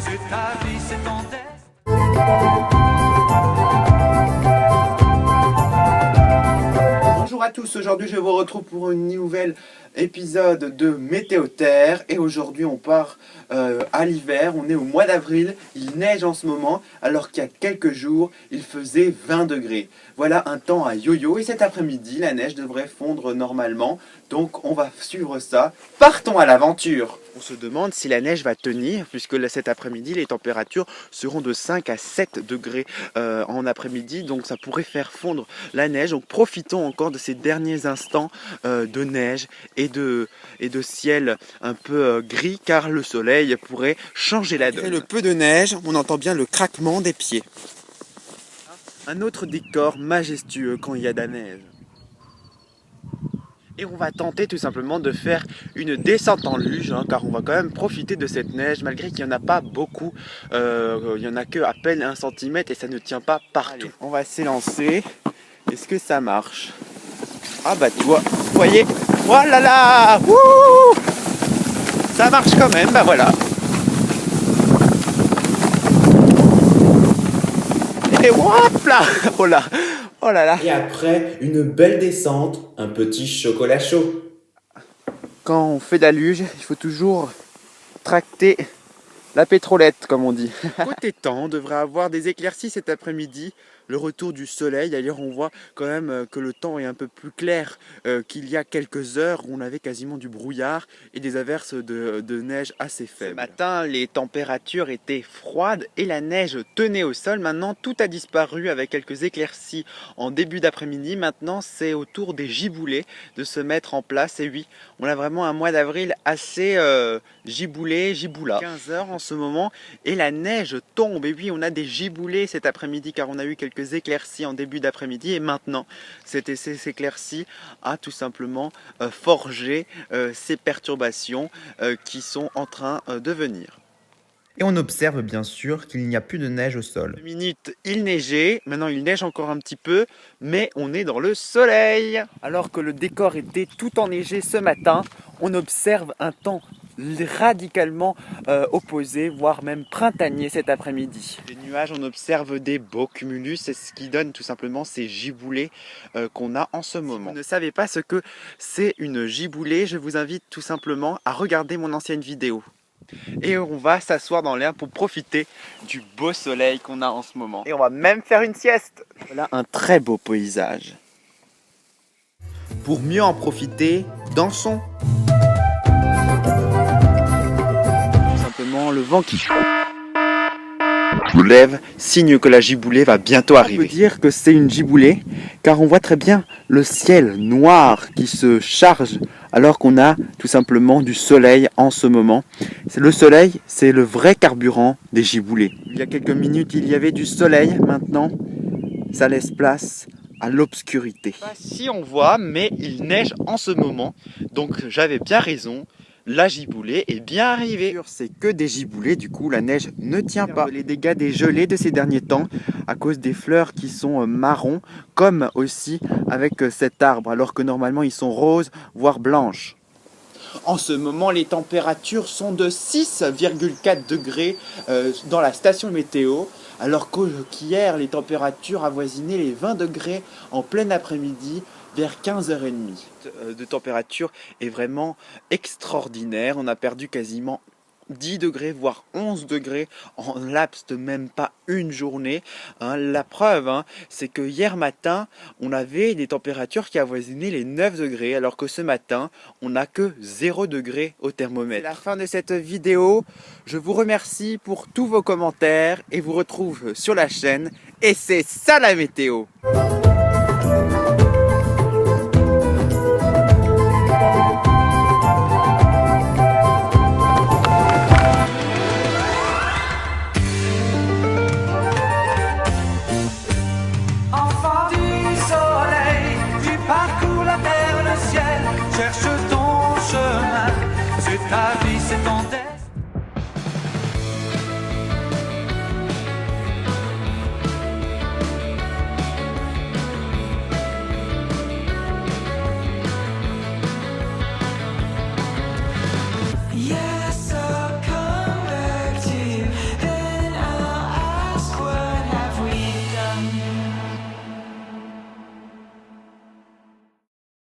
C'est ta vie, c'est ton destin. Bonjour à tous, aujourd'hui je vous retrouve pour une nouvelle épisode de Météo Terre et aujourd'hui on part à l'hiver, on est au mois d'avril, il neige en ce moment alors qu'il y a quelques jours il faisait 20 degrés. Voilà un temps à yo-yo et cet après-midi la neige devrait fondre normalement, donc on va suivre ça. Partons à l'aventure! On se demande si la neige va tenir puisque cet après-midi les températures seront de 5 à 7 degrés en après-midi, donc ça pourrait faire fondre la neige. Donc profitons encore de ces derniers instants de neige et de ciel un peu gris car le soleil pourrait changer la donne. Malgré le peu de neige, on entend bien le craquement des pieds. Un autre décor majestueux quand il y a de la neige. Et on va tenter tout simplement de faire une descente en luge, car on va quand même profiter de cette neige, malgré qu'il n'y en a pas beaucoup. Il n'y en a que à peine 1 cm et ça ne tient pas partout. Allez, on va s'élancer. Est-ce que ça marche? Ah bah tu vois, vous voyez, oh là là, wouh, ça marche quand même, bah voilà. Et hop là, oh là. Oh là là. Et après, une belle descente, un petit chocolat chaud. Quand on fait de la luge, il faut toujours tracter la pétrolette, comme on dit. Côté temps, on devrait avoir des éclaircies cet après-midi. Le retour du soleil, d'ailleurs on voit quand même que le temps est un peu plus clair qu'il y a quelques heures où on avait quasiment du brouillard et des averses de neige assez faibles. Ce matin, les températures étaient froides et la neige tenait au sol. Maintenant, tout a disparu avec quelques éclaircies en début d'après-midi. Maintenant, c'est au tour des giboulées de se mettre en place. Et oui, on a vraiment un mois d'avril assez giboulé, giboula. 15 heures en ce moment et la neige tombe. Et oui, on a des giboulées cet après-midi car on a eu quelques éclaircies en début d'après-midi et maintenant ces éclaircies a tout simplement forgé ces perturbations qui sont en train de venir. Et on observe bien sûr qu'il n'y a plus de neige au sol. 2 minutes, il neigeait, maintenant il neige encore un petit peu, mais on est dans le soleil. Alors que le décor était tout enneigé ce matin, on observe un temps radicalement opposé, voire même printanier cet après-midi. Les nuages, on observe des beaux cumulus, c'est ce qui donne tout simplement ces giboulées qu'on a en ce moment. Si vous ne savez pas ce que c'est une giboulée, je vous invite tout simplement à regarder mon ancienne vidéo. Et on va s'asseoir dans l'herbe pour profiter du beau soleil qu'on a en ce moment. Et on va même faire une sieste. Voilà un très beau paysage. Pour mieux en profiter, dansons. Tout simplement le vent qui lève, signe que la giboulée va bientôt arriver. On peut dire que c'est une giboulée car on voit très bien le ciel noir qui se charge alors qu'on a tout simplement du soleil en ce moment. Le soleil, c'est le vrai carburant des giboulées. Il y a quelques minutes, il y avait du soleil. Maintenant, ça laisse place à l'obscurité. Si on voit, mais il neige en ce moment. Donc j'avais bien raison. La giboulée est bien arrivée. C'est que des giboulées, du coup la neige ne tient pas. Les dégâts des gelées de ces derniers temps à cause des fleurs qui sont marron, comme aussi avec cet arbre, alors que normalement ils sont roses, voire blanches. En ce moment, les températures sont de 6,4 degrés dans la station météo, alors qu'hier, les températures avoisinaient les 20 degrés en plein après-midi, vers 15h30. De température est vraiment extraordinaire. On a perdu quasiment 10 degrés, voire 11 degrés en laps de même pas une journée. La preuve, c'est que hier matin, on avait des températures qui avoisinaient les 9 degrés, alors que ce matin, on n'a que 0 degré au thermomètre. C'est la fin de cette vidéo. Je vous remercie pour tous vos commentaires et vous retrouve sur la chaîne. Et c'est ça la météo! Enfant du soleil, tu parcours la terre, le ciel, cherche